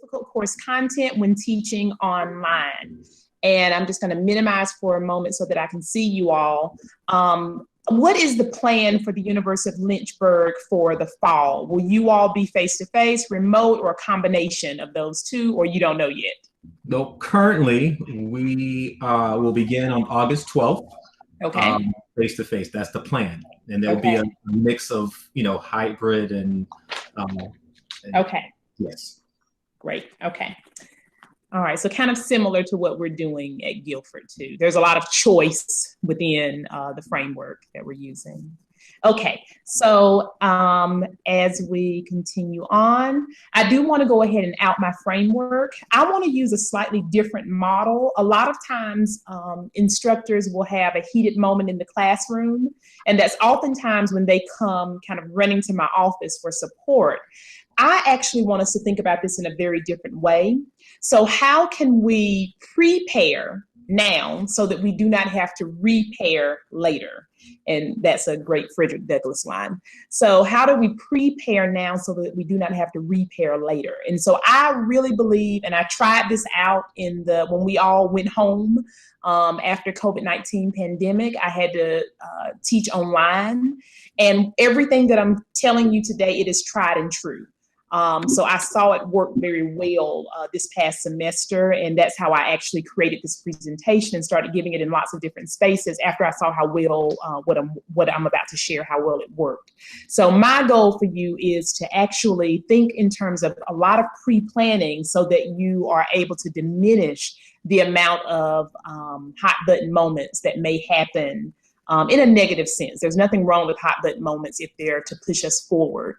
difficult course content when teaching online. And I'm just going to minimize for a moment so that I can see you all. What is the plan for the University of Lynchburg for the fall? Will you all be face-to-face, remote, or a combination of those two, or you don't know yet? No, currently we will begin on August 12th. Okay. Face to face. That's the plan, and there'll Okay. be a mix of hybrid and okay. Yes. Great. Okay. All right. So kind of similar to what we're doing at Guilford too. There's a lot of choice within the framework that we're using. Okay, so as we continue on, I do want to go ahead and out my framework. I want to use a slightly different model. A lot of times instructors will have a heated moment in the classroom, and that's oftentimes when they come kind of running to my office for support. I actually want us to think about this in a very different way. So how can we prepare now so that we do not have to repair later? And that's a great Frederick Douglass line. So how do we prepare now so that we do not have to repair later? And so I really believe, and I tried this out when we all went home after COVID-19 pandemic, I had to teach online, and everything that I'm telling you today, it is tried and true. So I saw it work very well this past semester, and that's how I actually created this presentation and started giving it in lots of different spaces after I saw how well what I'm about to share, how well it worked. So my goal for you is to actually think in terms of a lot of pre-planning so that you are able to diminish the amount of hot button moments that may happen in a negative sense. There's nothing wrong with hot button moments if they're to push us forward.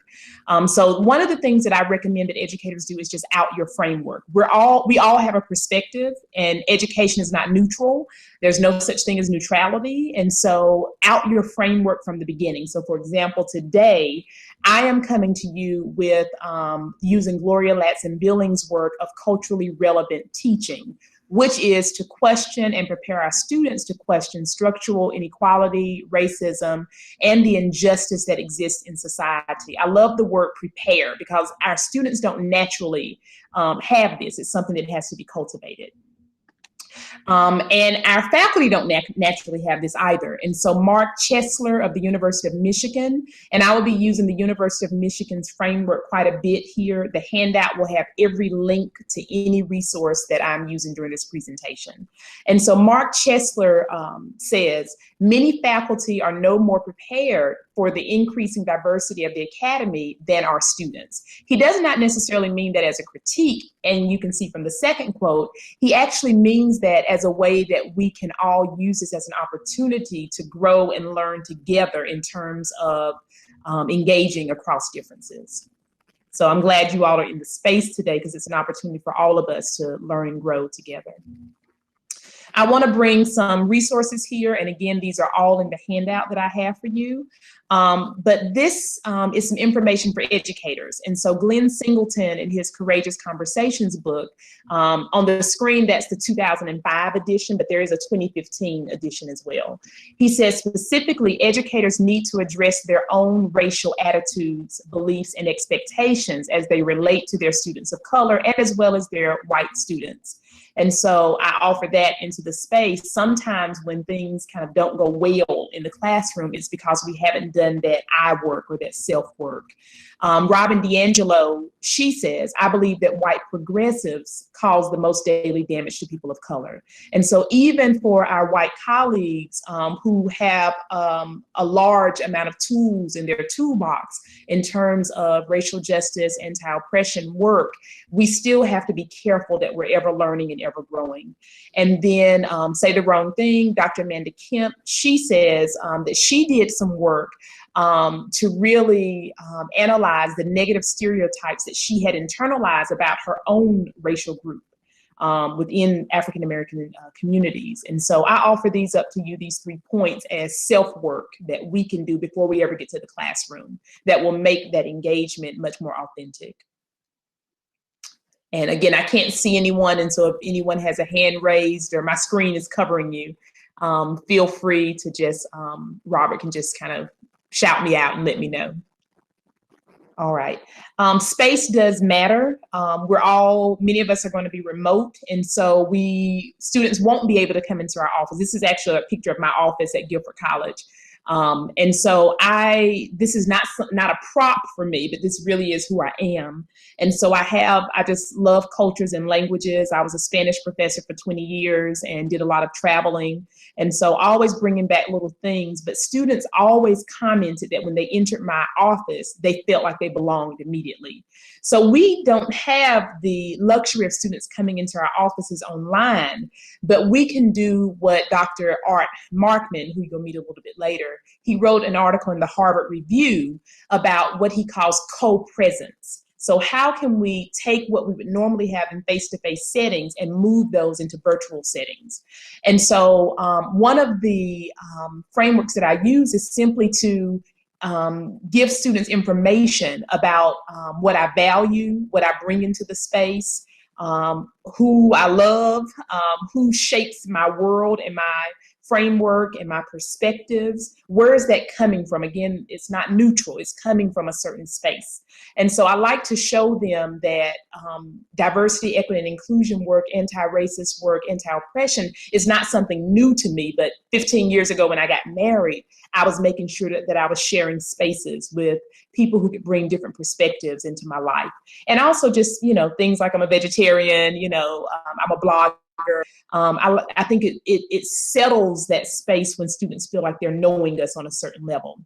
So one of the things that I recommend that educators do is just out your framework. We all have a perspective, and education is not neutral. There's no such thing as neutrality. And so out your framework from the beginning. So for example, today, I am coming to you with using Gloria Ladson-Billings' work of culturally relevant teaching, which is to question and prepare our students to question structural inequality, racism, and the injustice that exists in society. I love the word prepare because our students don't naturally have this. It's something that has to be cultivated. And our faculty don't naturally have this either. And so Mark Chesler of the University of Michigan, and I will be using the University of Michigan's framework quite a bit here. The handout will have every link to any resource that I'm using during this presentation. And so Mark Chesler says, many faculty are no more prepared for the increasing diversity of the academy than our students. He does not necessarily mean that as a critique, and you can see from the second quote, he actually means that as a way that we can all use this as an opportunity to grow and learn together in terms of engaging across differences. So I'm glad you all are in the space today because it's an opportunity for all of us to learn and grow together. I want to bring some resources here, and again, these are all in the handout that I have for you. But this is some information for educators. And so Glenn Singleton in his Courageous Conversations book, on the screen, that's the 2005 edition, but there is a 2015 edition as well. He says specifically, educators need to address their own racial attitudes, beliefs, and expectations as they relate to their students of color and as well as their white students. And so I offer that into the space. Sometimes when things kind of don't go well in the classroom, it's because we haven't done that I work or that self work. Robin DiAngelo, she says, I believe that white progressives cause the most daily damage to people of color. And so even for our white colleagues who have a large amount of tools in their toolbox in terms of racial justice, anti-oppression work, we still have to be careful that we're ever learning and ever growing. And then Say the Wrong Thing, Dr. Amanda Kemp, she says that she did some work to really analyze the negative stereotypes that she had internalized about her own racial group within African-American communities. And so I offer these up to you, these 3 points, as self-work that we can do before we ever get to the classroom that will make that engagement much more authentic. And again, I can't see anyone, and so if anyone has a hand raised or my screen is covering you, feel free to just, Robert can just kind of shout me out and let me know. All right. Space does matter. Many of us are going to be remote. And so students won't be able to come into our office. This is actually a picture of my office at Guilford College. And so this is not a prop for me, but this really is who I am. And so I just love cultures and languages. I was a Spanish professor for 20 years and did a lot of traveling. And so always bringing back little things, but students always commented that when they entered my office, they felt like they belonged immediately. So we don't have the luxury of students coming into our offices online, but we can do what Dr. Art Markman, who you'll meet a little bit later, he wrote an article in the Harvard Review about what he calls co-presence. So how can we take what we would normally have in face-to-face settings and move those into virtual settings? And so one of the frameworks that I use is simply to give students information about what I value, what I bring into the space, who I love, who shapes my world and my framework and my perspectives. Where is that coming from? Again, it's not neutral, it's coming from a certain space. And so I like to show them that diversity, equity, and inclusion work, anti-racist work, anti-oppression is not something new to me, but 15 years ago when I got married, I was making sure that I was sharing spaces with people who could bring different perspectives into my life. And also just, things like I'm a vegetarian, I'm a blogger. I think it settles that space when students feel like they're knowing us on a certain level.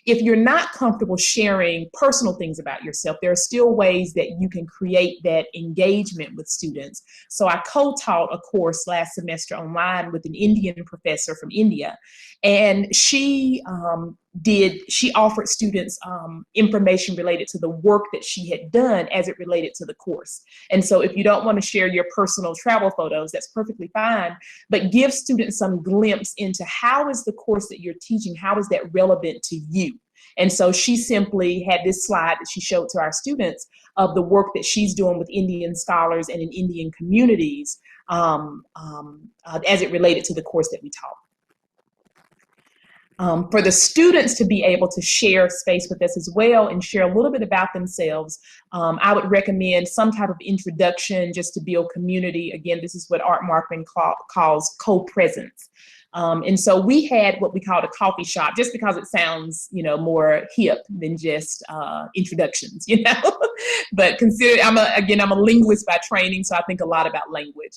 If you're not comfortable sharing personal things about yourself, there are still ways that you can create that engagement with students. So I co-taught a course last semester online with an Indian professor from India, and she offered students information related to the work that she had done as it related to the course. And so if you don't want to share your personal travel photos, that's perfectly fine, but give students some glimpse into how is the course that you're teaching, how is that relevant to you? And so she simply had this slide that she showed to our students of the work that she's doing with Indian scholars and in Indian communities as it related to the course that we taught. For the students to be able to share space with us as well and share a little bit about themselves, I would recommend some type of introduction just to build community. Again, this is what Art Markman calls co-presence. And so we had what we called a coffee shop, just because it sounds, more hip than just introductions, But consider, I'm a linguist by training, so I think a lot about language.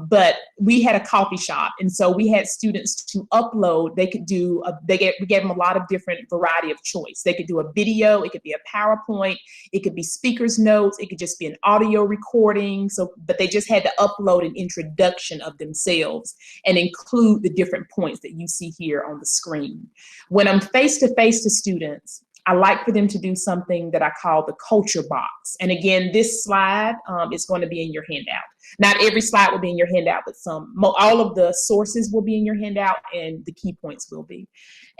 But we had a coffee shop, and so we had students to upload. They could do, we gave them a lot of different variety of choice. They could do a video, it could be a PowerPoint, it could be speaker's notes, it could just be an audio recording. But they just had to upload an introduction of themselves and include the different points that you see here on the screen. When I'm face-to-face to students, I like for them to do something that I call the culture box. And again, this slide is going to be in your handout. Not every slide will be in your handout, but all of the sources will be in your handout and the key points will be.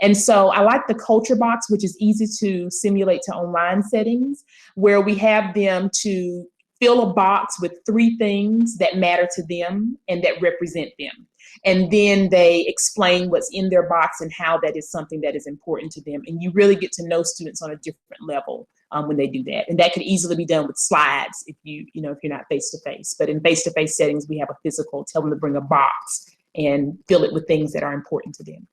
And so I like the culture box, which is easy to simulate to online settings, where we have them to fill a box with 3 things that matter to them and that represent them. And then they explain what's in their box and how that is something that is important to them. And you really get to know students on a different level when they do that. And that could easily be done with slides if you're not face-to-face. But in face-to-face settings, we have a physical, tell them to bring a box and fill it with things that are important to them.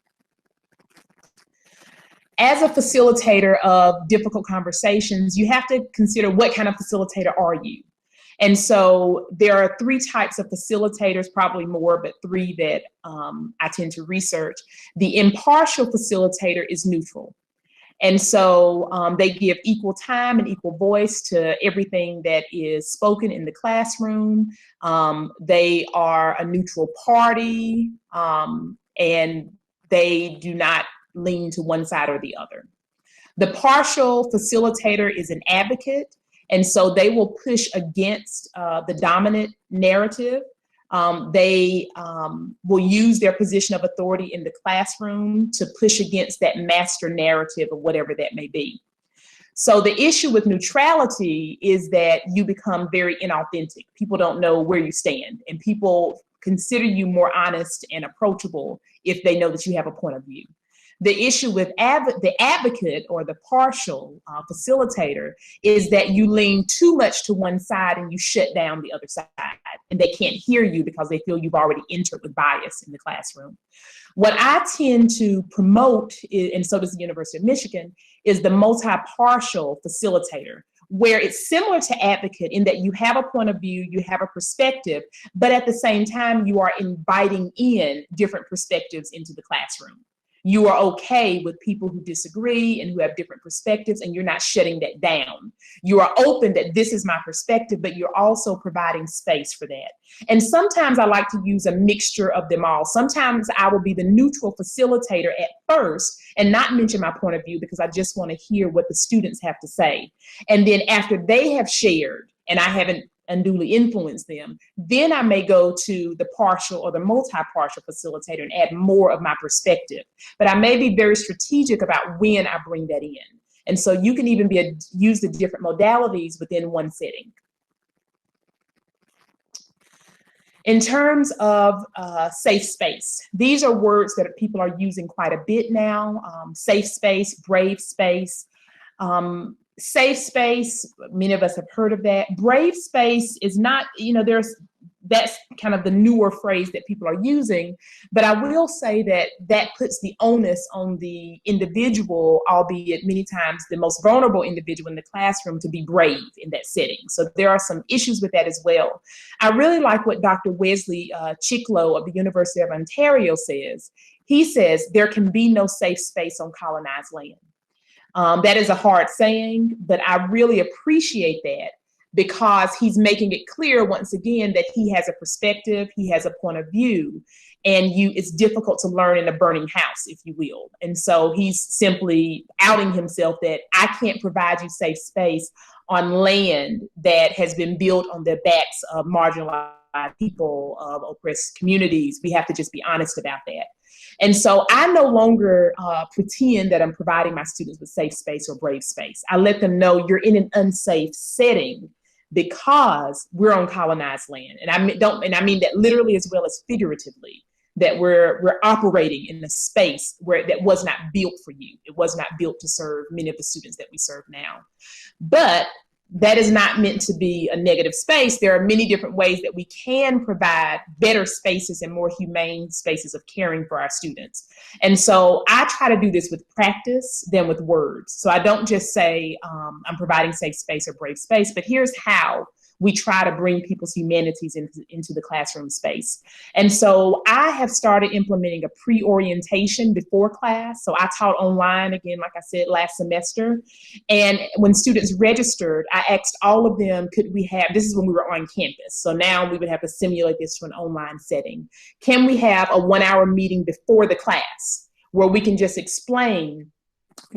As a facilitator of difficult conversations, you have to consider what kind of facilitator are you? And so there are 3 types of facilitators, probably more, but 3 that I tend to research. The impartial facilitator is neutral. And so they give equal time and equal voice to everything that is spoken in the classroom. They are a neutral party, and they do not lean to one side or the other. The partial facilitator is an advocate. And so they will push against the dominant narrative. They will use their position of authority in the classroom to push against that master narrative or whatever that may be. So the issue with neutrality is that you become very inauthentic. People don't know where you stand, and people consider you more honest and approachable if they know that you have a point of view. The issue with the advocate or the partial facilitator is that you lean too much to one side and you shut down the other side, and they can't hear you because they feel you've already entered with bias in the classroom. What I tend to promote, and so does the University of Michigan, is the multi-partial facilitator, where it's similar to advocate in that you have a point of view, you have a perspective, but at the same time, you are inviting in different perspectives into the classroom. You are okay with people who disagree and who have different perspectives, and you're not shutting that down. You are open that this is my perspective, but you're also providing space for that. And sometimes I like to use a mixture of them all. Sometimes I will be the neutral facilitator at first and not mention my point of view because I just want to hear what the students have to say. And then after they have shared, and I haven't unduly influence them, then I may go to the partial or the multi-partial facilitator and add more of my perspective. But I may be very strategic about when I bring that in. And so you can even use the different modalities within one setting. In terms of safe space, these are words that people are using quite a bit now. Safe space, brave space. Safe space, many of us have heard of that. Brave space is not, that's kind of the newer phrase that people are using, but I will say that that puts the onus on the individual, albeit many times the most vulnerable individual in the classroom, to be brave in that setting. So there are some issues with that as well. I really like what Dr. Wesley Chicklow of the University of Ontario says. He says there can be no safe space on colonized land. That is a hard saying, but I really appreciate that because he's making it clear once again that he has a perspective, he has a point of view, and it's difficult to learn in a burning house, if you will. And so he's simply outing himself that I can't provide you safe space on land that has been built on the backs of marginalized people, of oppressed communities. We have to just be honest about that. And so I no longer pretend that I'm providing my students with safe space or brave space. I let them know you're in an unsafe setting because we're on colonized land. And I mean that literally as well as figuratively, that we're operating in a space that was not built for you. It was not built to serve many of the students that we serve now. But that is not meant to be a negative space. There are many different ways that we can provide better spaces and more humane spaces of caring for our students. And so I try to do this with practice than with words. So I don't just say I'm providing safe space or brave space, but here's how we try to bring people's humanities into the classroom space. And so I have started implementing a pre-orientation before class. So I taught online again, like I said, last semester. And when students registered, I asked all of them, this is when we were on campus. So now we would have to simulate this to an online setting. Can we have a 1-hour meeting before the class where we can just explain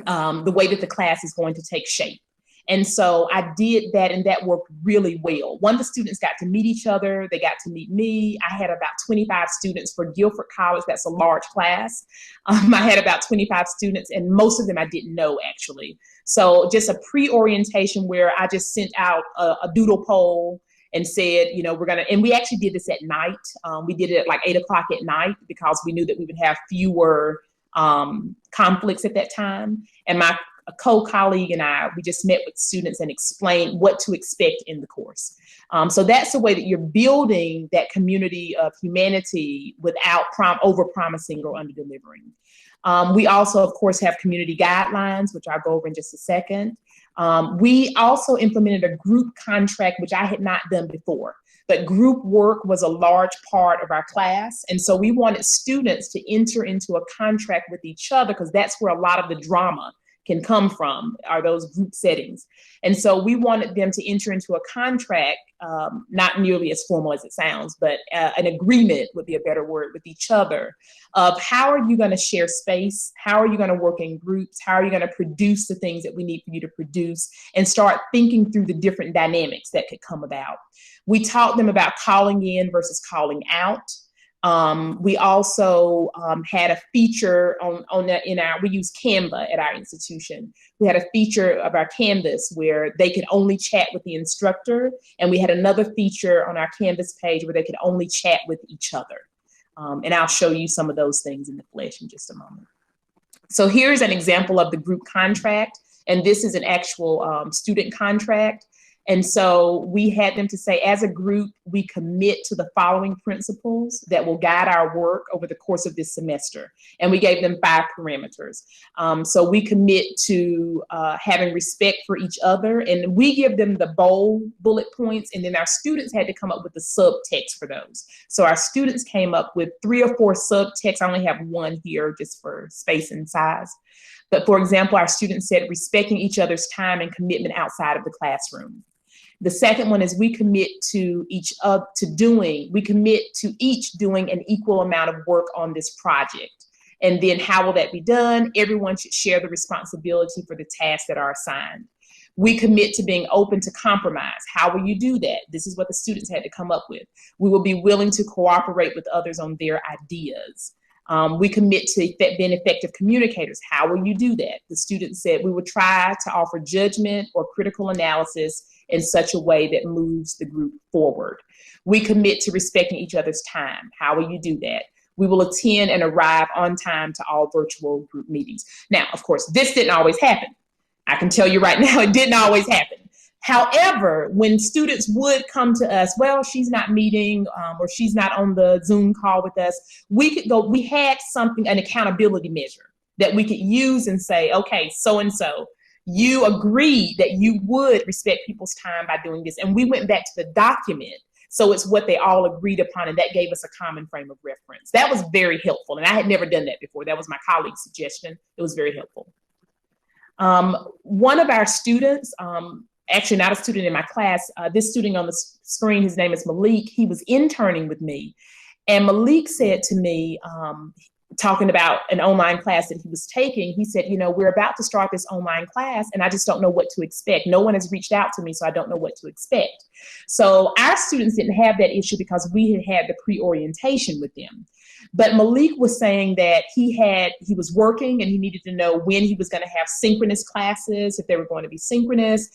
the way that the class is going to take shape? And so I did that, and that worked really well. One of the students got to meet each other. They got to meet me. I had about 25 students for Guilford College. That's a large class. I had about 25 students, and most of them I didn't know, actually. So just a pre-orientation where I just sent out a doodle poll and said, and we actually did this at night. We did it at like 8 o'clock at night because we knew that we would have fewer conflicts at that time. And my co-colleague and we just met with students and explained what to expect in the course. So that's the way that you're building that community of humanity without over-promising or under-delivering. We also, of course, have community guidelines, which I'll go over in just a second. We also implemented a group contract, which I had not done before. But group work was a large part of our class. And so we wanted students to enter into a contract with each other because that's where a lot of the drama can come from, are those group settings. And so we wanted them to enter into a contract, not nearly as formal as it sounds, but an agreement would be a better word, with each other of how are you going to share space? How are you going to work in groups? How are you going to produce the things that we need for you to produce, and start thinking through the different dynamics that could come about. We taught them about calling in versus calling out. We also had a feature we use Canva at our institution. We had a feature of our Canvas where they could only chat with the instructor. And we had another feature on our Canvas page where they could only chat with each other. And I'll show you some of those things in the flesh in just a moment. So here's an example of the group contract, and this is an actual student contract. And so we had them to say, as a group, we commit to the following principles that will guide our work over the course of this semester. And we gave them 5 parameters. So we commit to having respect for each other, and we give them the bold bullet points, and then our students had to come up with the subtext for those. So our students came up with 3 or 4 subtexts. I only have one here just for space and size. But for example, our students said respecting each other's time and commitment outside of the classroom. The second one is we commit to each doing an equal amount of work on this project. And then how will that be done? Everyone should share the responsibility for the tasks that are assigned. We commit to being open to compromise. How will you do that? This is what the students had to come up with. We will be willing to cooperate with others on their ideas. We commit to being effective communicators. How will you do that? The students said we will try to offer judgment or critical analysis in such a way that moves the group forward. We commit to respecting each other's time. How will you do that? We will attend and arrive on time to all virtual group meetings. Now, of course, this didn't always happen. I can tell you right now, it didn't always happen. However, when students would come to us, well, she's not meeting or she's not on the Zoom call with us, we had something, an accountability measure that we could use and say, okay, so-and-so, you agreed that you would respect people's time by doing this. And we went back to the document. So it's what they all agreed upon, and that gave us a common frame of reference. That was very helpful. And I had never done that before. That was my colleague's suggestion. It was very helpful. One of our students, actually not a student in my class, this student on the screen, his name is Malik. He was interning with me. And Malik said to me, talking about an online class that he was taking, he said, you know, we're about to start this online class and I just don't know what to expect. No one has reached out to me, so I don't know what to expect. So our students didn't have that issue because we had the pre-orientation with them. But Malik was saying that he was working and he needed to know when he was going to have synchronous classes, if they were going to be synchronous.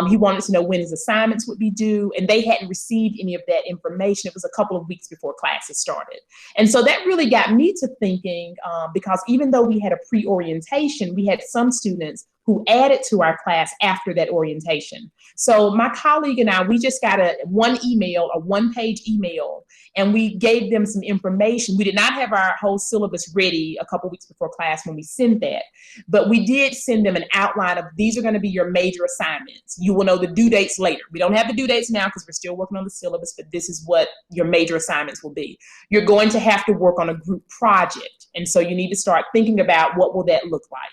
He wanted to know when his assignments would be due, and they hadn't received any of that information. It was a couple of weeks before classes started. And so that really got me to thinking, because even though we had a pre-orientation, we had some students who added to our class after that orientation. So my colleague and I, we just got a one-page email, and we gave them some information. We did not have our whole syllabus ready a couple weeks before class when we sent that, but we did send them an outline of these are going to be your major assignments. You will know the due dates later. We don't have the due dates now because we're still working on the syllabus, but this is what your major assignments will be. You're going to have to work on a group project, and so you need to start thinking about what will that look like.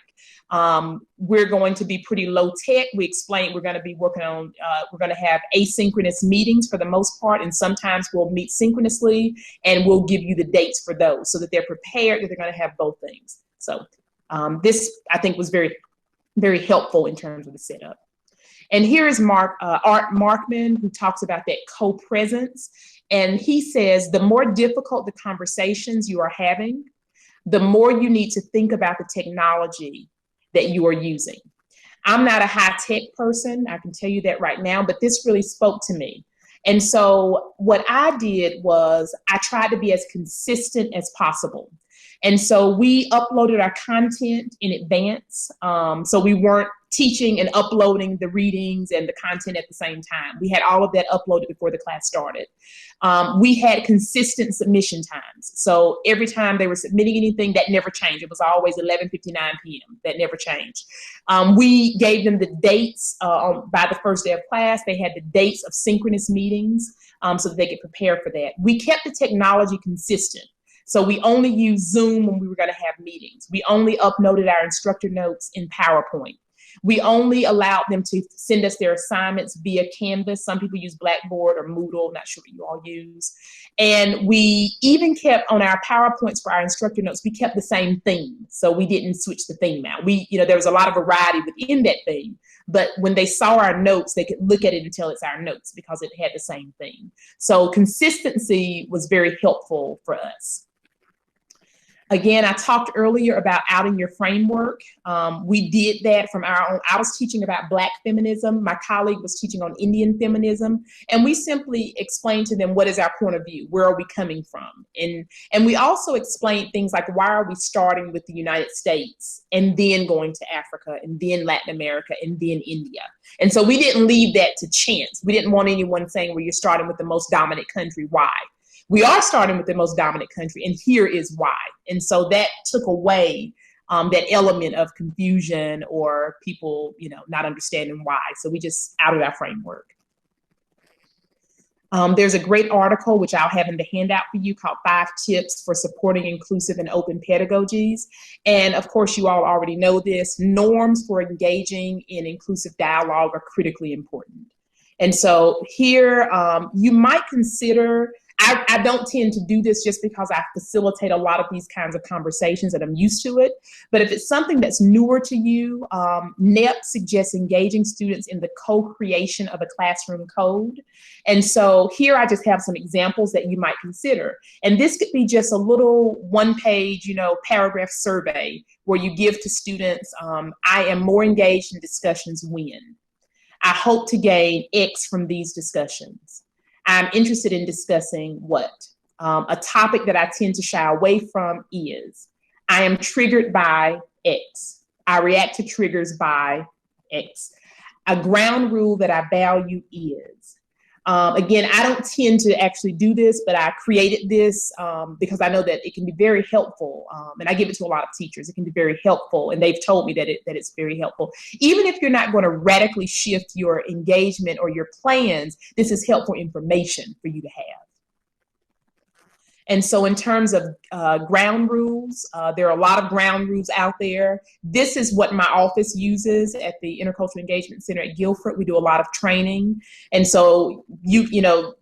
We're going to be pretty low tech. We explained we're going to be working on, we're going to have asynchronous meetings for the most part, and sometimes we'll meet synchronously, and we'll give you the dates for those so that they're prepared that they're going to have both things. So this, I think, was very, very helpful in terms of the setup. And here is Art Markman, who talks about that co-presence. And he says, the more difficult the conversations you are having, the more you need to think about the technology that you are using. I'm not a high-tech person, I can tell you that right now, but this really spoke to me. And so what I did was I tried to be as consistent as possible. And so we uploaded our content in advance. So we weren't teaching and uploading the readings and the content at the same time. We had all of that uploaded before the class started. We had consistent submission times. So every time they were submitting anything, that never changed. It was always 11:59 p.m. That never changed. We gave them the dates by the first day of class. They had the dates of synchronous meetings so that they could prepare for that. We kept the technology consistent. So we only used Zoom when we were going to have meetings. We only uploaded our instructor notes in PowerPoint. We only allowed them to send us their assignments via Canvas. Some people use Blackboard or Moodle, not sure what you all use. And we even kept on our PowerPoints for our instructor notes, we kept the same theme. So we didn't switch the theme out. There was a lot of variety within that theme, but when they saw our notes, they could look at it and tell it's our notes because it had the same theme. So consistency was very helpful for us. Again, I talked earlier about outing your framework. We did that from our own. I was teaching about Black feminism. My colleague was teaching on Indian feminism. And we simply explained to them, what is our point of view? Where are we coming from? And we also explained things like, why are we starting with the United States and then going to Africa and then Latin America and then India? And so we didn't leave that to chance. We didn't want anyone saying, well, you're starting with the most dominant country. Why? We are starting with the most dominant country, and here is why. And so that took away that element of confusion or people, not understanding why. So we just outed our framework. There's a great article, which I'll have in the handout for you, called 5 Tips for Supporting Inclusive and Open Pedagogies. And of course, you all already know this. Norms for engaging in inclusive dialogue are critically important. And so here, you might consider, I don't tend to do this just because I facilitate a lot of these kinds of conversations and I'm used to it. But if it's something that's newer to you, NEP suggests engaging students in the co-creation of a classroom code. And so here I just have some examples that you might consider. And this could be just a little one-page, paragraph survey where you give to students, I am more engaged in discussions when. I hope to gain X from these discussions. I'm interested in discussing what? A topic that I tend to shy away from is, I am triggered by X. I react to triggers by X. A ground rule that I value is. Again, I don't tend to actually do this, but I created this because I know that it can be very helpful. And I give it to a lot of teachers. It can be very helpful. And they've told me that it's very helpful. Even if you're not going to radically shift your engagement or your plans, this is helpful information for you to have. And so in terms of ground rules, there are a lot of ground rules out there. This is what my office uses at the Intercultural Engagement Center at Guilford. We do a lot of training. And so,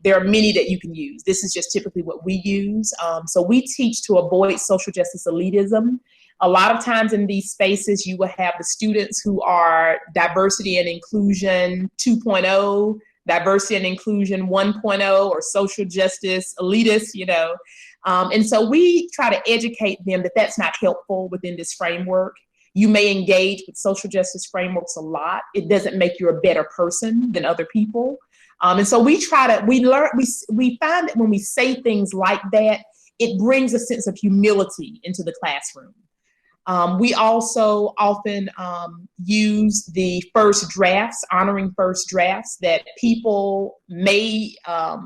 there are many that you can use. This is just typically what we use. So we teach to avoid social justice elitism. A lot of times in these spaces, you will have the students who are diversity and inclusion 2.0, diversity and inclusion 1.0, or social justice elitists, and so we try to educate them that that's not helpful within this framework. You may engage with social justice frameworks a lot. It doesn't make you a better person than other people. And so we find that when we say things like that, it brings a sense of humility into the classroom. We also often use the first drafts, honoring first drafts, that people may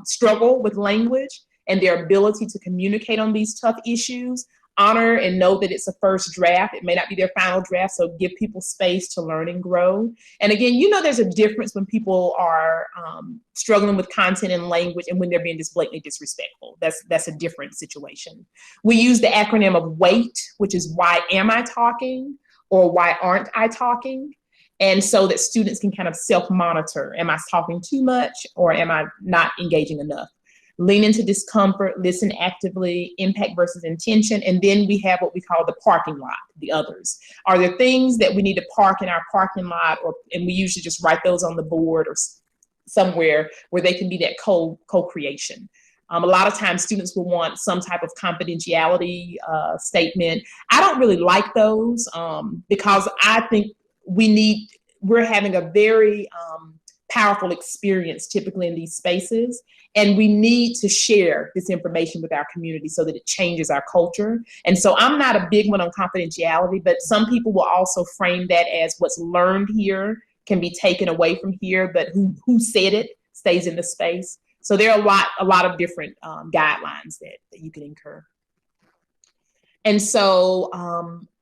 struggle with language and their ability to communicate on these tough issues. Honor and know that it's a first draft. It may not be their final draft, so give people space to learn and grow. And again, there's a difference when people are struggling with content and language and when they're being just blatantly disrespectful. That's a different situation. We use the acronym of WAIT, which is why am I talking, or why aren't I talking? And so that students can kind of self-monitor. Am I talking too much, or am I not engaging enough? Lean into discomfort, listen actively, impact versus intention. And then we have what we call the parking lot, the others. Are there things that we need to park in our parking lot, and we usually just write those on the board or somewhere where they can be that co-creation. A lot of times students will want some type of confidentiality statement. I don't really like those because I think we're having a very powerful experience typically in these spaces. And we need to share this information with our community so that it changes our culture. And so I'm not a big one on confidentiality, but some people will also frame that as what's learned here can be taken away from here, but who said it stays in the space. So there are a lot of different guidelines that you can incur. And so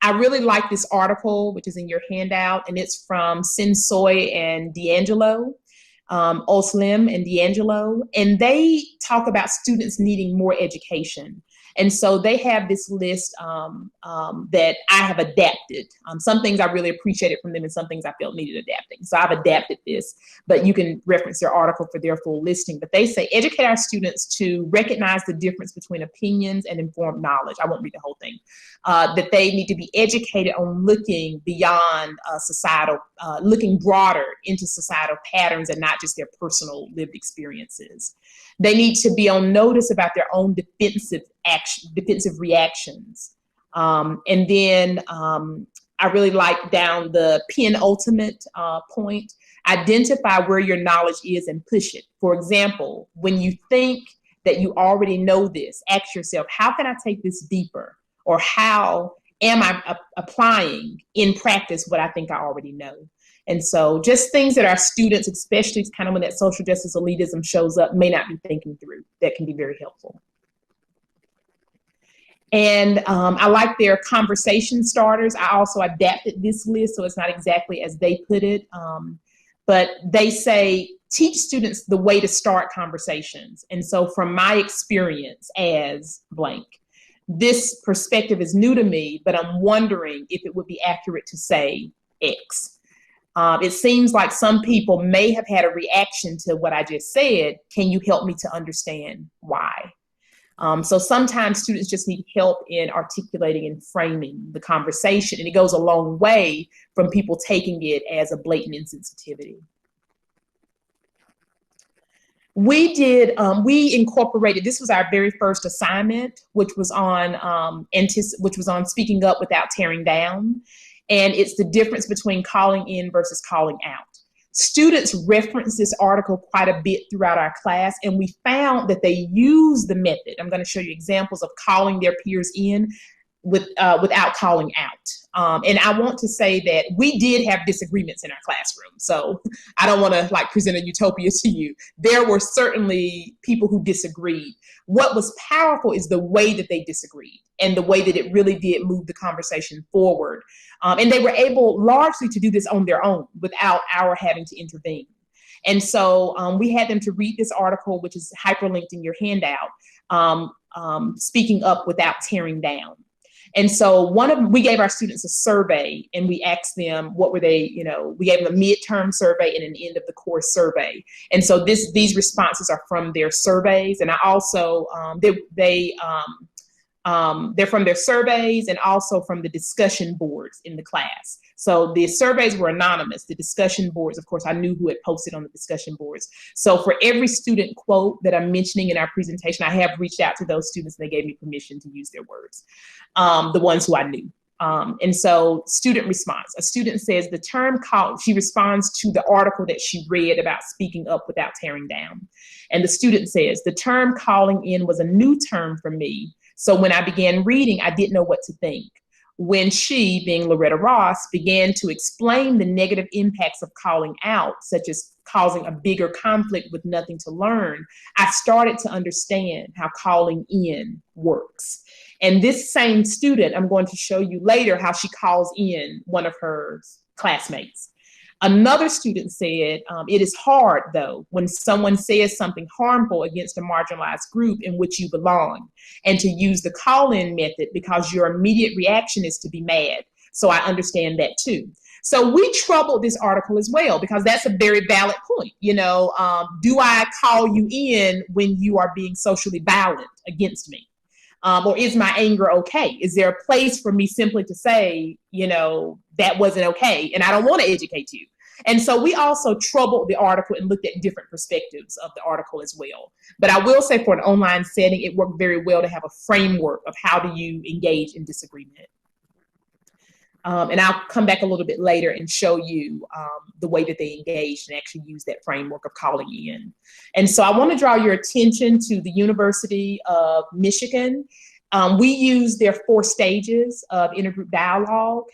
I really like this article, which is in your handout, and it's from Sinsoy and D'Angelo. Oslim and D'Angelo, and they talk about students needing more education. And so they have this list that I have adapted. Some things I really appreciated from them and some things I felt needed adapting. So I've adapted this, but you can reference their article for their full listing. But they say, educate our students to recognize the difference between opinions and informed knowledge. I won't read the whole thing. That they need to be educated on looking beyond societal, looking broader into societal patterns and not just their personal lived experiences. They need to be on notice about their own defensive reactions. And then I really like down the penultimate point, identify where your knowledge is and push it. For example, when you think that you already know this, ask yourself, how can I take this deeper? Or how am I applying in practice what I think I already know? And so just things that our students, especially kind of when that social justice elitism shows up, may not be thinking through, that can be very helpful. And I like their conversation starters. I also adapted this list, so it's not exactly as they put it. But they say, teach students the way to start conversations. And so from my experience as blank, this perspective is new to me, but I'm wondering if it would be accurate to say X. It seems like some people may have had a reaction to what I just said. Can you help me to understand why? So sometimes students just need help in articulating and framing the conversation, and it goes a long way from people taking it as a blatant insensitivity. We incorporated, this was our very first assignment, which was on speaking up without tearing down. And it's the difference between calling in versus calling out. Students reference this article quite a bit throughout our class, and we found that they use the method. I'm going to show you examples of calling their peers in without calling out. And I want to say that we did have disagreements in our classroom. So I don't want to like present a utopia to you. There were certainly people who disagreed. What was powerful is the way that they disagreed and the way that it really did move the conversation forward. And they were able largely to do this on their own without our having to intervene. And so we had them to read this article, which is hyperlinked in your handout, Speaking Up Without Tearing Down. And so we gave our students a survey, and we asked them what were they, we gave them a midterm survey and an end of the course survey. And so these responses are from their surveys. And I also, they're from their surveys and also from the discussion boards in the class. So the surveys were anonymous. The discussion boards, of course, I knew who had posted on the discussion boards. So for every student quote that I'm mentioning in our presentation, I have reached out to those students and they gave me permission to use their words, the ones who I knew. And so student response, a student says the term call, she responds to the article that she read about speaking up without tearing down. And the student says, the term calling in was a new term for me. So when I began reading, I didn't know what to think. When she, being Loretta Ross, began to explain the negative impacts of calling out, such as causing a bigger conflict with nothing to learn, I started to understand how calling in works. And this same student, I'm going to show you later how she calls in one of her classmates. Another student said, it is hard, though, when someone says something harmful against a marginalized group in which you belong, and to use the call-in method because your immediate reaction is to be mad. So I understand that, too. So we troubled this article as well, because that's a very valid point. Do I call you in when you are being socially violent against me? Or is my anger okay? Is there a place for me simply to say, that wasn't okay, and I don't want to educate you? And so we also troubled the article and looked at different perspectives of the article as well. But I will say for an online setting, it worked very well to have a framework of how do you engage in disagreement. And I'll come back a little bit later and show you the way that they engaged and actually use that framework of calling in. And so I want to draw your attention to the University of Michigan. We use their 4 stages of intergroup dialogue.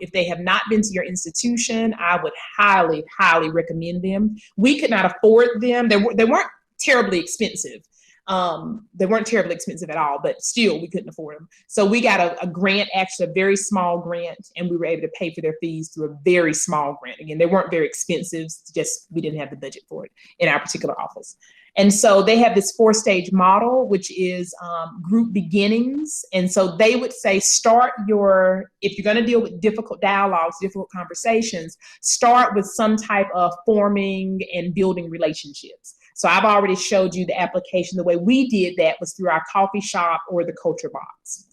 If they have not been to your institution, I would highly, highly recommend them. We could not afford them. They weren't terribly expensive. They weren't terribly expensive at all, but still we couldn't afford them. So we got a grant, actually a very small grant, and we were able to pay for their fees through a very small grant. Again, they weren't very expensive, just we didn't have the budget for it in our particular office. And so they have this 4-stage model, which is group beginnings. And so they would say, if you're going to deal with difficult dialogues, difficult conversations, start with some type of forming and building relationships. So I've already showed you the application. The way we did that was through our coffee shop or the culture box.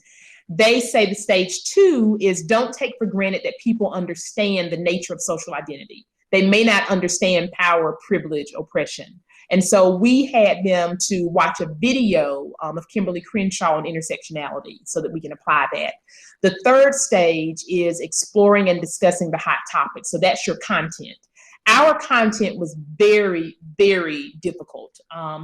They say the stage 2 is don't take for granted that people understand the nature of social identity. They may not understand power, privilege, oppression. And so we had them to watch a video of Kimberly Crenshaw on intersectionality so that we can apply that. The third stage is exploring and discussing the hot topics. So that's your content. Our content was very, very difficult.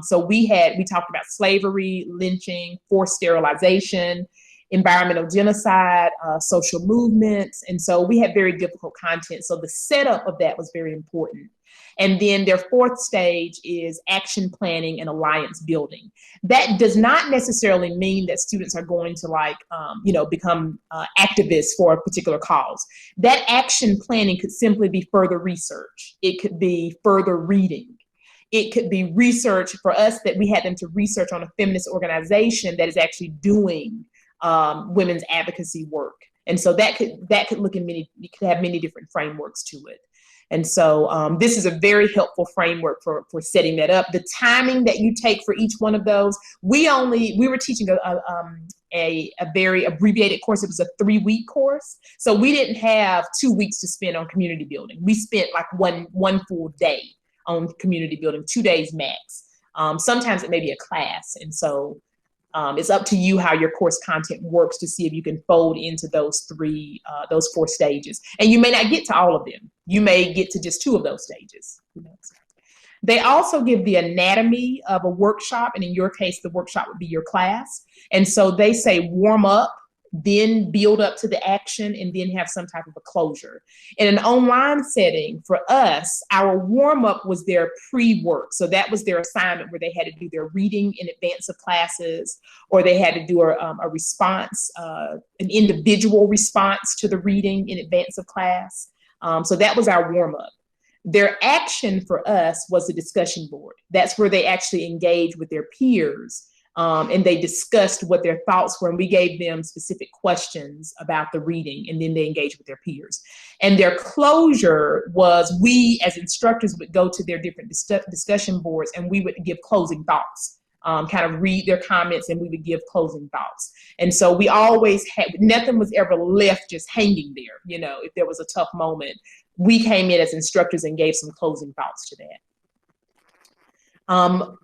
So we talked about slavery, lynching, forced sterilization, environmental genocide, social movements. And so we had very difficult content. So the setup of that was very important. And then their fourth stage is action planning and alliance building. That does not necessarily mean that students are going to become activists for a particular cause. That action planning could simply be further research. It could be further reading. It could be research for us that we had them to research on a feminist organization that is actually doing women's advocacy work. And so that could look in you could have many different frameworks to it. And so this is a very helpful framework for setting that up. The timing that you take for each one of those, we were teaching a very abbreviated course. It was a 3-week course. So we didn't have 2 weeks to spend on community building. We spent like one full day on community building, 2 days max. Sometimes it may be a class. And so it's up to you how your course content works to see if you can fold into those 4 stages. And you may not get to all of them. You may get to just 2 of those stages. Who knows? They also give the anatomy of a workshop. And in your case, the workshop would be your class. And so they say warm up, then build up to the action, and then have some type of a closure. In an online setting, for us, our warm-up was their pre-work. So that was their assignment where they had to do their reading in advance of classes, or they had to do a response, an individual response to the reading in advance of class. So that was our warm-up. Their action for us was the discussion board. That's where they actually engaged with their peers. And they discussed what their thoughts were, and we gave them specific questions about the reading, and then they engaged with their peers. And their closure was we, as instructors, would go to their different discussion boards, and we would give closing thoughts, kind of read their comments, and we would give closing thoughts. And so we always had, nothing was ever left just hanging there. You know, if there was a tough moment, we came in as instructors and gave some closing thoughts to that.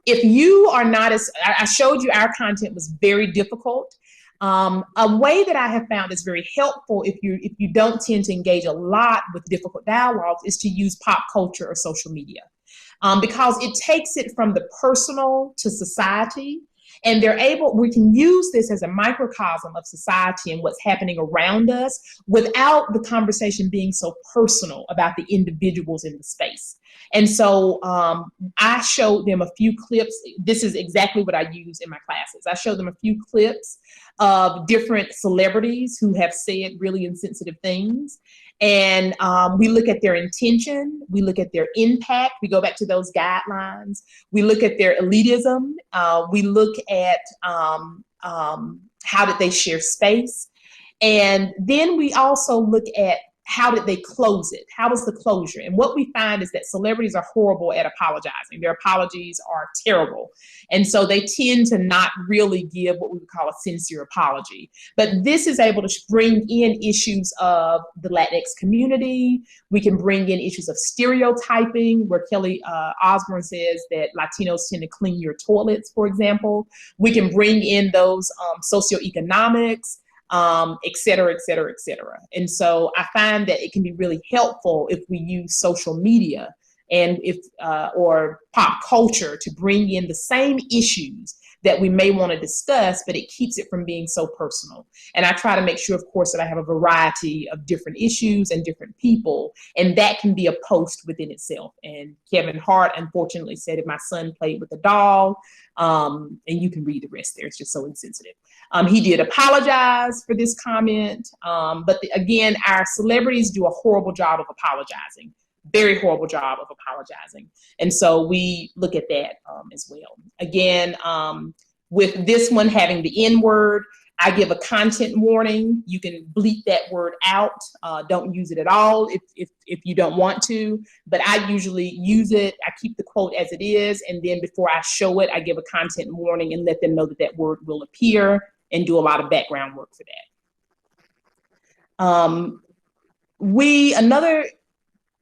If you are not I showed you our content was very difficult. A way that I have found is very helpful if you don't tend to engage a lot with difficult dialogues is to use pop culture or social media, because it takes it from the personal to society. And we can use this as a microcosm of society and what's happening around us without the conversation being so personal about the individuals in the space. And so I showed them a few clips. This is exactly what I use in my classes. I showed them a few clips of different celebrities who have said really insensitive things. And we look at their intention. We look at their impact. We go back to those guidelines. We look at their elitism. We look at how did they share space. And then we also look at how did they close it? How was the closure? And what we find is that celebrities are horrible at apologizing. Their apologies are terrible. And so they tend to not really give what we would call a sincere apology. But this is able to bring in issues of the Latinx community. We can bring in issues of stereotyping, where Kelly Osbourne says that Latinos tend to clean your toilets, for example. We can bring in those socioeconomics, et cetera, et cetera, et cetera. And so I find that it can be really helpful if we use social media and or pop culture to bring in the same issues that we may want to discuss, but it keeps it from being so personal. And I try to make sure, of course, that I have a variety of different issues and different people, and that can be a post within itself. And Kevin Hart, unfortunately, said if my son played with a doll, and you can read the rest there, it's just so insensitive. He did apologize for this comment, but again, our celebrities do a horrible job of apologizing. Very horrible job of apologizing. And so we look at that as well. Again, with this one having the N word, I give a content warning. You can bleep that word out. Don't use it at all if you don't want to, but I usually use it. I keep the quote as it is. And then before I show it, I give a content warning and let them know that that word will appear and do a lot of background work for that. Another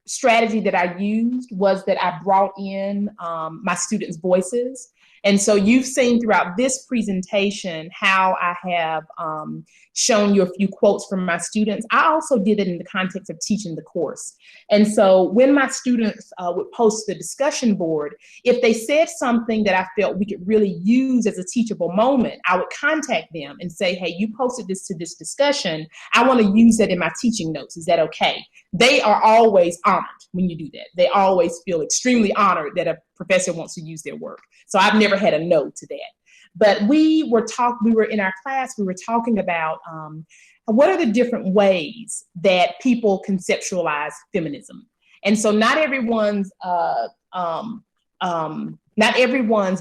strategy that I used was that I brought in my students' voices. And so you've seen throughout this presentation how I have shown you a few quotes from my students. I also did it in the context of teaching the course. And so when my students would post the discussion board, if they said something that I felt we could really use as a teachable moment, I would contact them and say, hey, you posted this to this discussion. I want to use that in my teaching notes. Is that okay? They are always honored when you do that. They always feel extremely honored that a professor wants to use their work. So I've never had a no to that. But we were in our class, we were talking about what are the different ways that people conceptualize feminism. And so not everyone's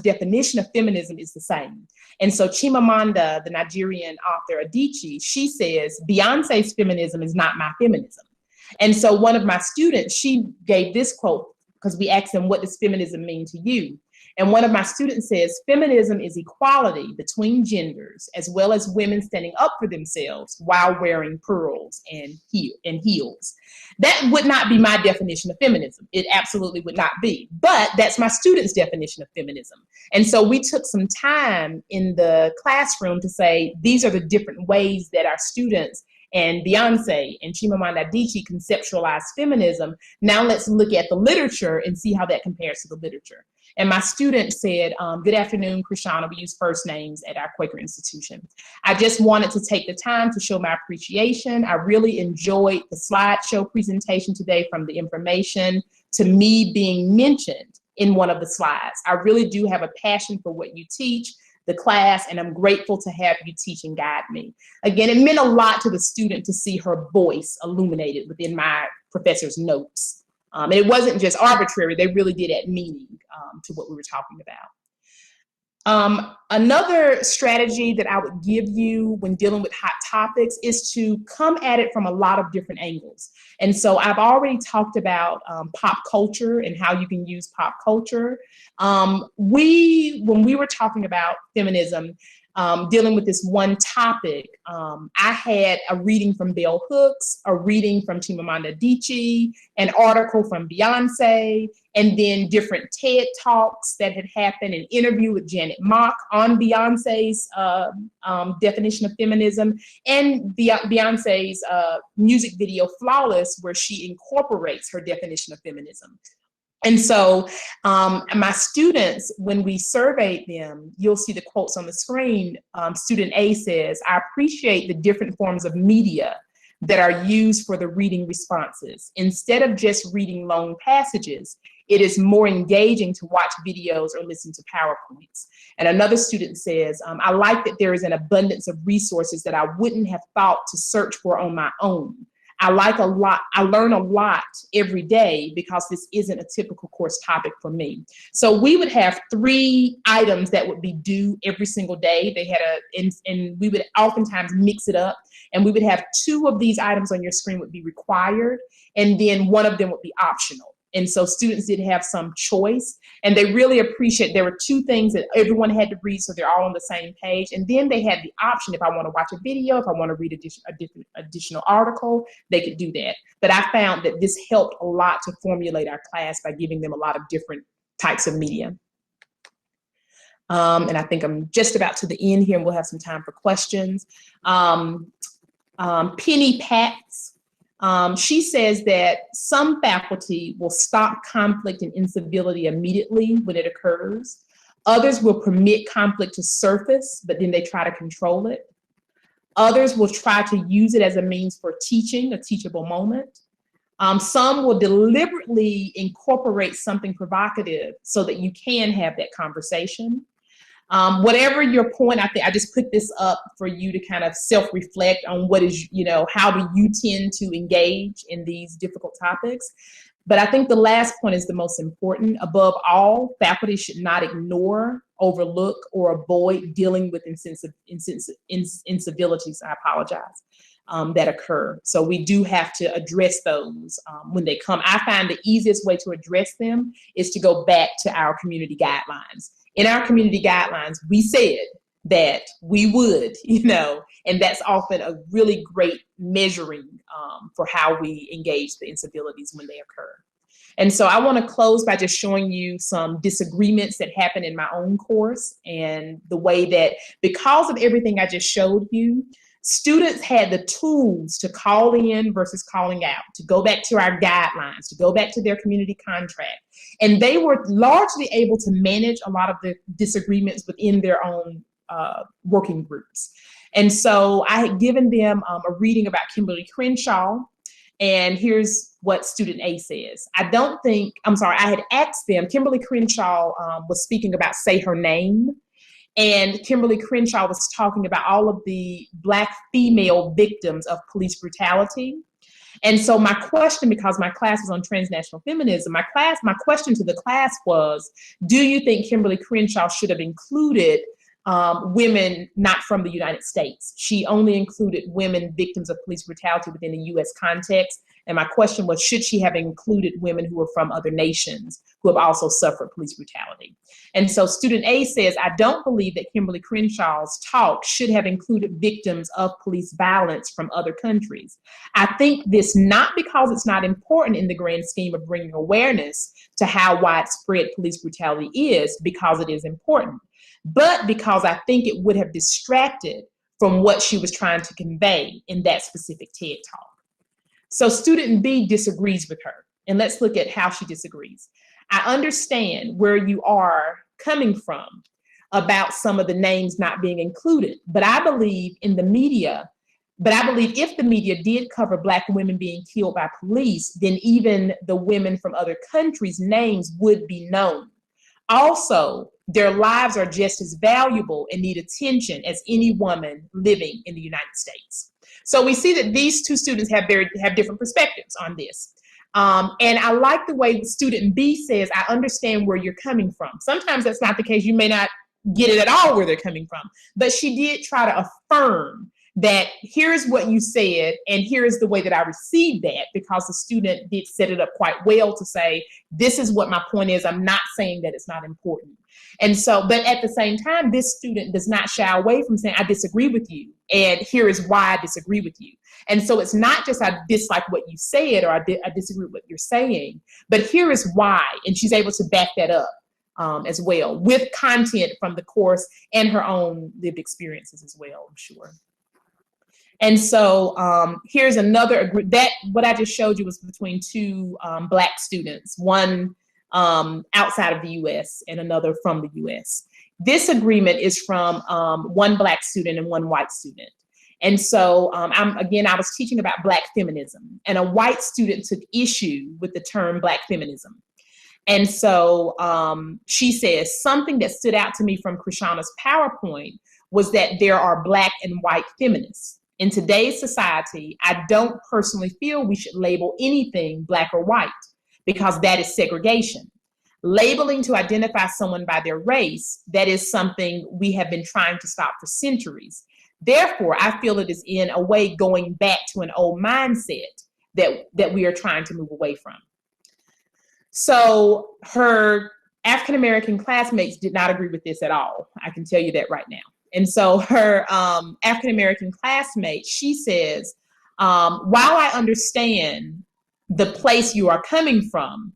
definition of feminism is the same. And so Chimamanda, the Nigerian author Adichie, she says, Beyonce's feminism is not my feminism. And so one of my students, she gave this quote because we asked them, what does feminism mean to you? And one of my students says, feminism is equality between genders, as well as women standing up for themselves while wearing pearls and heels. That would not be my definition of feminism. It absolutely would not be. But that's my students' definition of feminism. And so we took some time in the classroom to say, these are the different ways that our students and Beyonce and Chimamanda Adichie conceptualize feminism. Now let's look at the literature and see how that compares to the literature. And my student said, good afternoon, Krishauna. We use first names at our Quaker institution. I just wanted to take the time to show my appreciation. I really enjoyed the slideshow presentation today, from the information to me being mentioned in one of the slides. I really do have a passion for what you teach, the class, and I'm grateful to have you teach and guide me. Again, it meant a lot to the student to see her voice illuminated within my professor's notes. And it wasn't just arbitrary, they really did add meaning to what we were talking about. Another strategy that I would give you when dealing with hot topics is to come at it from a lot of different angles. And so I've already talked about pop culture and how you can use pop culture. When we were talking about feminism, dealing with this one topic, I had a reading from Bell Hooks, a reading from Chimamanda Adichie, an article from Beyonce, and then different TED Talks that had happened, an interview with Janet Mock on Beyonce's definition of feminism, and Beyonce's music video Flawless, where she incorporates her definition of feminism. And so my students, when we surveyed them, you'll see the quotes on the screen. Student A says, I appreciate the different forms of media that are used for the reading responses. Instead of just reading long passages, it is more engaging to watch videos or listen to PowerPoints. And another student says, I like that there is an abundance of resources that I wouldn't have thought to search for on my own. I learn a lot every day because this isn't a typical course topic for me. So we would have 3 items that would be due every single day. They had and we would oftentimes mix it up, and we would have 2 of these items on your screen would be required, and then 1 of them would be optional. And so students did have some choice, and they really appreciate, there were 2 things that everyone had to read so they're all on the same page. And then they had the option, if I want to watch a video, if I want to read additional article, they could do that. But I found that this helped a lot to formulate our class by giving them a lot of different types of media. And I think I'm just about to the end here, and we'll have some time for questions. Penny Patz. She says that some faculty will stop conflict and incivility immediately when it occurs. Others will permit conflict to surface, but then they try to control it. Others will try to use it as a means for teaching, a teachable moment. Some will deliberately incorporate something provocative so that you can have that conversation. Whatever your point, I think I just put this up for you to kind of self-reflect on what is, how do you tend to engage in these difficult topics. But I think the last point is the most important. Above all, faculty should not ignore, overlook, or avoid dealing with incivilities, I apologize, that occur. So we do have to address those when they come. I find the easiest way to address them is to go back to our community guidelines. In our community guidelines, we said that we would, and that's often a really great measuring for how we engage the incivilities when they occur. And so I want to close by just showing you some disagreements that happen in my own course, and the way that, because of everything I just showed you, students had the tools to call in versus calling out, to go back to our guidelines, to go back to their community contract. And they were largely able to manage a lot of the disagreements within their own working groups. And so I had given them a reading about Kimberly Crenshaw. And here's what student A says. I had asked them, Kimberly Crenshaw was speaking about Say Her Name. And Kimberly Crenshaw was talking about all of the Black female victims of police brutality. And so my question, because my class was on transnational feminism, my question to the class was, do you think Kimberly Crenshaw should have included women not from the United States? She only included women victims of police brutality within the US context. And my question was, should she have included women who are from other nations who have also suffered police brutality? And so student A says, I don't believe that Kimberly Crenshaw's talk should have included victims of police violence from other countries. I think this not because it's not important in the grand scheme of bringing awareness to how widespread police brutality is, because it is important, but because I think it would have distracted from what she was trying to convey in that specific TED Talk. So student B disagrees with her, and let's look at how she disagrees. I understand where you are coming from about some of the names not being included, but I believe if the media did cover Black women being killed by police, then even the women from other countries' names would be known. Also, their lives are just as valuable and need attention as any woman living in the United States. So we see that these two students have different perspectives on this. And I like the way student B says, I understand where you're coming from. Sometimes that's not the case. You may not get it at all where they're coming from, but she did try to affirm that here's what you said, and here's the way that I received that, because the student did set it up quite well to say, this is what my point is. I'm not saying that it's not important. And so, but at the same time, this student does not shy away from saying, I disagree with you, and here is why I disagree with you. And so it's not just I dislike what you said, or I disagree with what you're saying, but here is why. And she's able to back that up as well, with content from the course and her own lived experiences as well, I'm sure. And so here's another, what I just showed you was between two Black students, one outside of the US and another from the US. This agreement is from one Black student and one white student. And so I was teaching about Black feminism, and a white student took issue with the term Black feminism. And so she says, something that stood out to me from Krishauna's PowerPoint was that there are Black and white feminists. In today's society, I don't personally feel we should label anything Black or white, because that is segregation. Labeling to identify someone by their race, that is something we have been trying to stop for centuries. Therefore, I feel it is in a way going back to an old mindset that we are trying to move away from. So her African-American classmates did not agree with this at all. I can tell you that right now. And so her African-American classmate, she says, while I understand the place you are coming from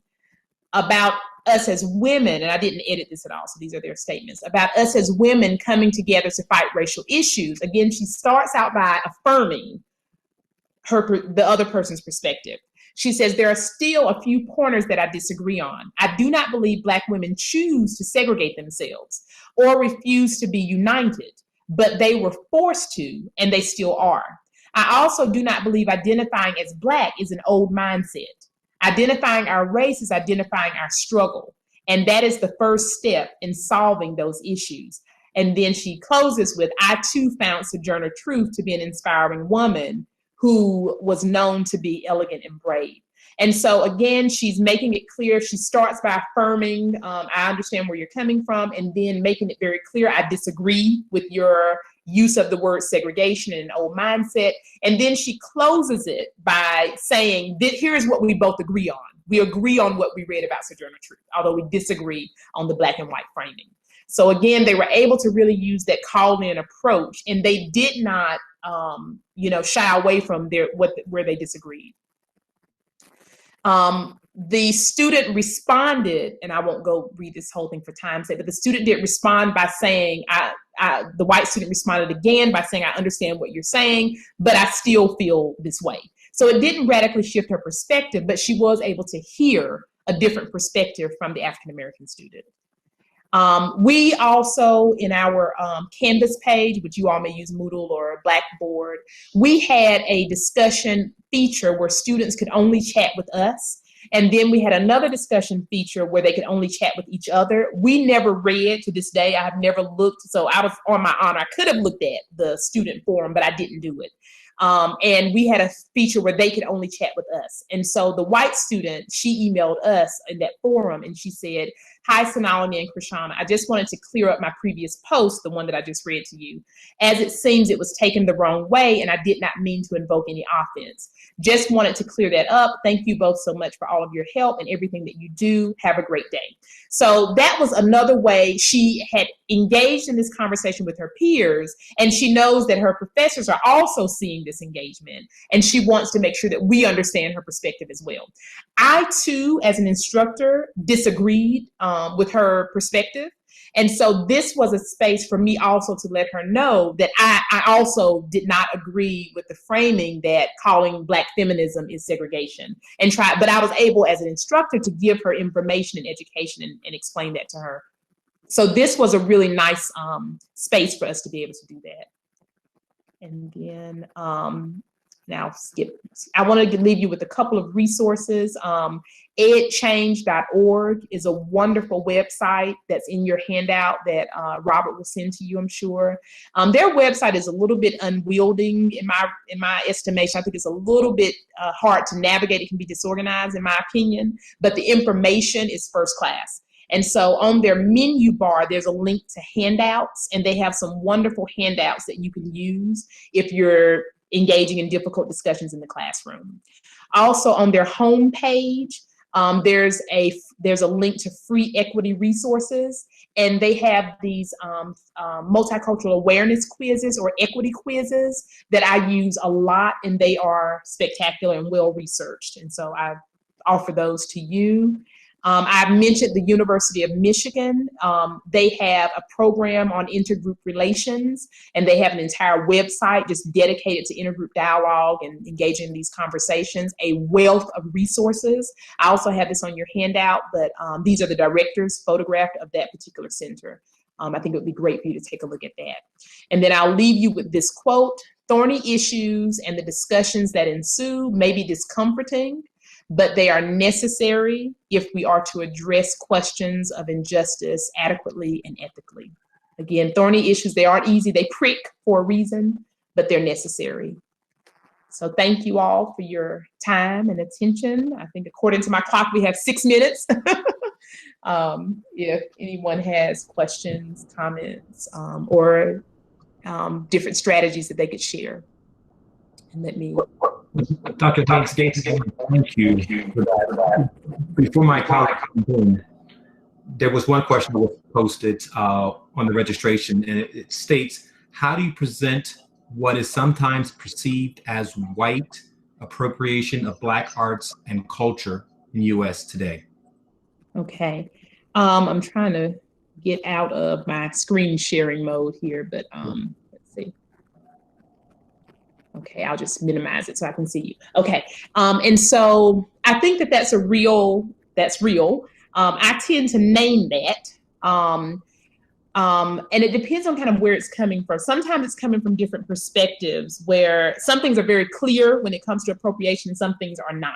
about us as women, and I didn't edit this at all, so these are their statements, about us as women coming together to fight racial issues. Again, she starts out by affirming the other person's perspective. She says, there are still a few corners that I disagree on. I do not believe Black women choose to segregate themselves or refuse to be united, but they were forced to, and they still are. I also do not believe identifying as Black is an old mindset. Identifying our race is identifying our struggle, and that is the first step in solving those issues. And then she closes with, I too found Sojourner Truth to be an inspiring woman who was known to be elegant and brave. And so again, she's making it clear. She starts by affirming, I understand where you're coming from, and then making it very clear, I disagree with your use of the word segregation and an old mindset. And then she closes it by saying, here's what we both agree on. We agree on what we read about Sojourner Truth, although we disagree on the Black and white framing. So again, they were able to really use that call-in approach, and they did not, shy away from where they disagreed. The student responded, and I won't go read this whole thing for time's sake, but the student did respond by saying, the white student responded again by saying, I understand what you're saying, but I still feel this way. So it didn't radically shift her perspective, but she was able to hear a different perspective from the African-American student. We also, in our Canvas page, which you all may use Moodle or Blackboard, we had a discussion feature where students could only chat with us. And then we had another discussion feature where they could only chat with each other. We never read, to this day, I have never looked. So I was on my honor, I could have looked at the student forum, but I didn't do it. And we had a feature where they could only chat with us. And so the white student, she emailed us in that forum and she said, hi, Sonali and Krishauna. I just wanted to clear up my previous post, the one that I just read to you, as it seems it was taken the wrong way and I did not mean to invoke any offense. Just wanted to clear that up. Thank you both so much for all of your help and everything that you do. Have a great day. So that was another way she had engaged in this conversation with her peers, and she knows that her professors are also seeing this engagement, and she wants to make sure that we understand her perspective as well. I too, as an instructor, disagreed with her perspective. And so this was a space for me also to let her know that I also did not agree with the framing that calling Black feminism is segregation, but I was able as an instructor to give her information and education and explain that to her. So this was a really nice space for us to be able to do that. And then now skip. I want to leave you with a couple of resources. Edchange.org is a wonderful website that's in your handout that Robert will send to you, I'm sure. Their website is a little bit unwielding in my estimation. I think it's a little bit hard to navigate. It can be disorganized in my opinion, but the information is first class. And so on their menu bar, there's a link to handouts, and they have some wonderful handouts that you can use if you're engaging in difficult discussions in the classroom. Also on their homepage, there's a link to free equity resources, and they have these multicultural awareness quizzes or equity quizzes that I use a lot, and they are spectacular and well researched. And so I offer those to you. I've mentioned the University of Michigan. They have a program on intergroup relations, and they have an entire website just dedicated to intergroup dialogue and engaging in these conversations, a wealth of resources. I also have this on your handout, but these are the directors photographed of that particular center. I think it would be great for you to take a look at that. And then I'll leave you with this quote: thorny issues and the discussions that ensue may be discomforting, but they are necessary if we are to address questions of injustice adequately and ethically. Again, thorny issues, they aren't easy. They prick for a reason, but they're necessary. So thank you all for your time and attention. I think according to my clock, we have 6 minutes. If anyone has questions, comments, or different strategies that they could share. And let me... Dr. Hines-Gaither, thank you for that. Before my colleague comes in, there was one question that was posted on the registration, and it states, how do you present what is sometimes perceived as white appropriation of Black arts and culture in the U.S. today? Okay. I'm trying to get out of my screen sharing mode here, but let's see. Okay, I'll just minimize it so I can see you. Okay, and so I think that that's real. I tend to name that. And it depends on kind of where it's coming from. Sometimes it's coming from different perspectives where some things are very clear when it comes to appropriation and some things are not.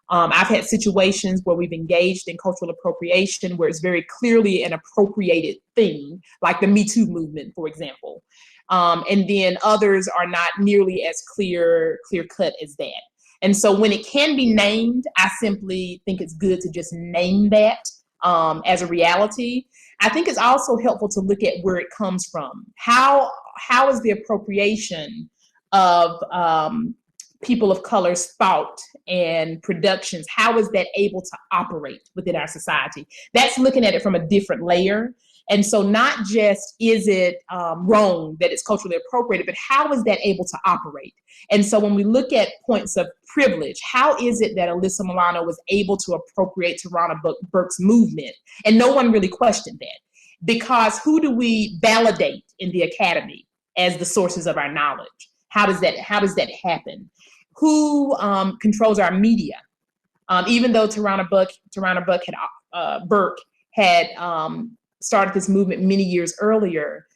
I've had situations where we've engaged in cultural appropriation where it's very clearly an appropriated thing, like the Me Too movement, for example. And then others are not nearly as clear cut as that. And so when it can be named, I simply think it's good to just name that as a reality. I think it's also helpful to look at where it comes from. How is the appropriation of people of color's thought and productions, how is that able to operate within our society? That's looking at it from a different layer. And so not just is it wrong that it's culturally appropriated, but how is that able to operate? And so when we look at points of privilege, how is it that Alyssa Milano was able to appropriate Tarana Burke's movement? And no one really questioned that. Because who do we validate in the academy as the sources of our knowledge? How does that happen? Who controls our media? Even though Tarana Burke had started this movement many years earlier,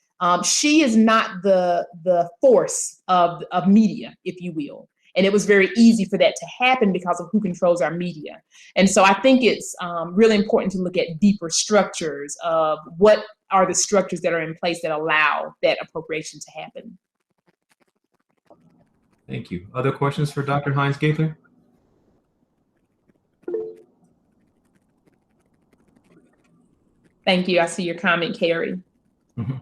she is not the force of media, if you will. And it was very easy for that to happen because of who controls our media. And so I think it's really important to look at deeper structures of what are the structures that are in place that allow that appropriation to happen. Thank you. Other questions for Dr. Hines-Gaither? Thank you. I see your comment, Carrie. Mm-hmm.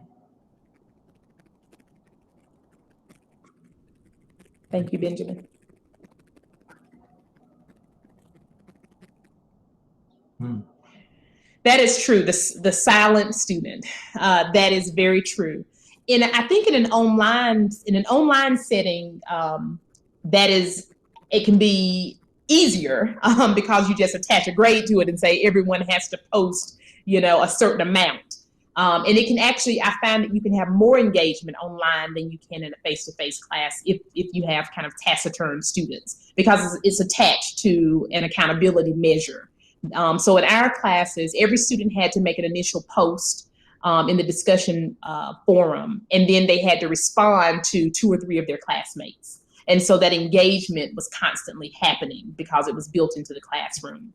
Thank you, Benjamin. That is true. The silent student. That is very true. And I think in an online setting, it can be easier because you just attach a grade to it and say everyone has to post, a certain amount. And it can actually, I found that you can have more engagement online than you can in a face-to-face class if you have kind of taciturn students, because it's attached to an accountability measure. So in our classes, every student had to make an initial post in the discussion forum, and then they had to respond to 2 or 3 of their classmates. And so that engagement was constantly happening because it was built into the classroom.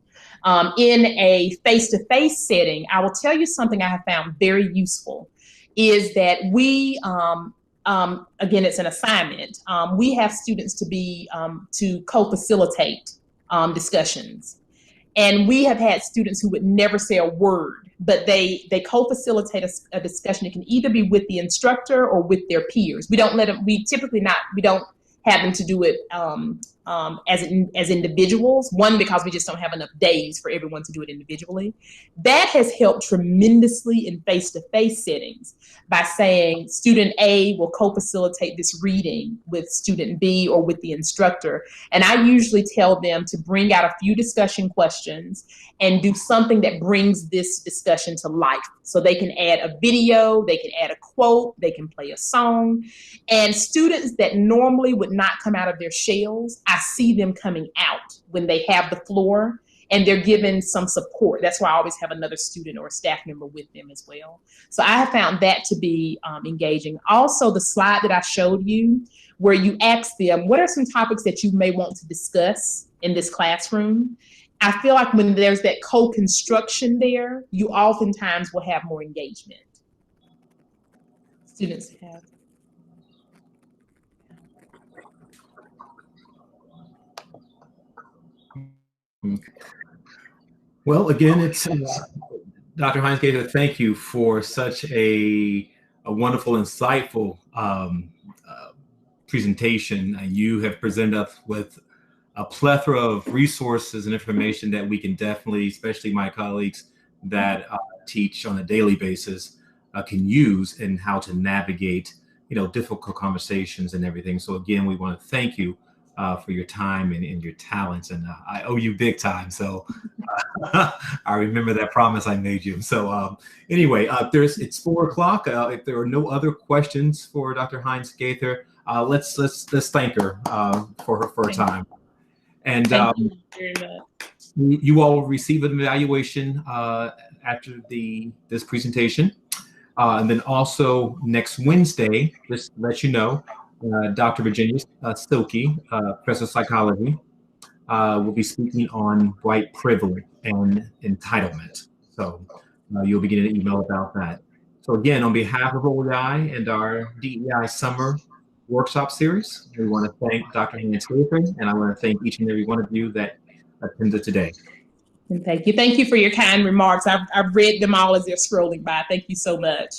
In a face-to-face setting, I will tell you something I have found very useful is that we, again, it's an assignment. We have students to co-facilitate discussions. And we have had students who would never say a word, but they co-facilitate a discussion. It can either be with the instructor or with their peers. We don't have them to do it as individuals. One, because we just don't have enough days for everyone to do it individually. That has helped tremendously in face-to-face settings by saying student A will co-facilitate this reading with student B or with the instructor. And I usually tell them to bring out a few discussion questions and do something that brings this discussion to life. So they can add a video, they can add a quote, they can play a song. And students that normally would not come out of their shells, I see them coming out when they have the floor and they're given some support. That's why I always have another student or a staff member with them as well. So I have found that to be engaging. Also, the slide that I showed you where you ask them, what are some topics that you may want to discuss in this classroom? I feel like when there's that co-construction there, you oftentimes will have more engagement. Students have. Well, again, it's Dr. Hines-Gaither, thank you for such a wonderful, insightful presentation. You have presented us with a plethora of resources and information that we can definitely, especially my colleagues that teach on a daily basis, can use in how to navigate, difficult conversations and everything. So again, we want to thank you for your time and your talents, and I owe you big time. So I remember that promise I made you. So anyway, it's 4 o'clock. If there are no other questions for Dr. Hines-Gaither, let's thank her for her time. And Thank you very much. You all will receive an evaluation after this presentation. And then also next Wednesday, just to let you know, Dr. Virginia Silky, professor of psychology, will be speaking on white privilege and entitlement. So you'll be getting an email about that. So again, on behalf of OEI and our DEI Summer Workshop Series, we want to thank Dr. Hines-Gaither, and I want to thank each and every one of you that attended today. And thank you for your kind remarks. I've read them all as they're scrolling by. Thank you so much.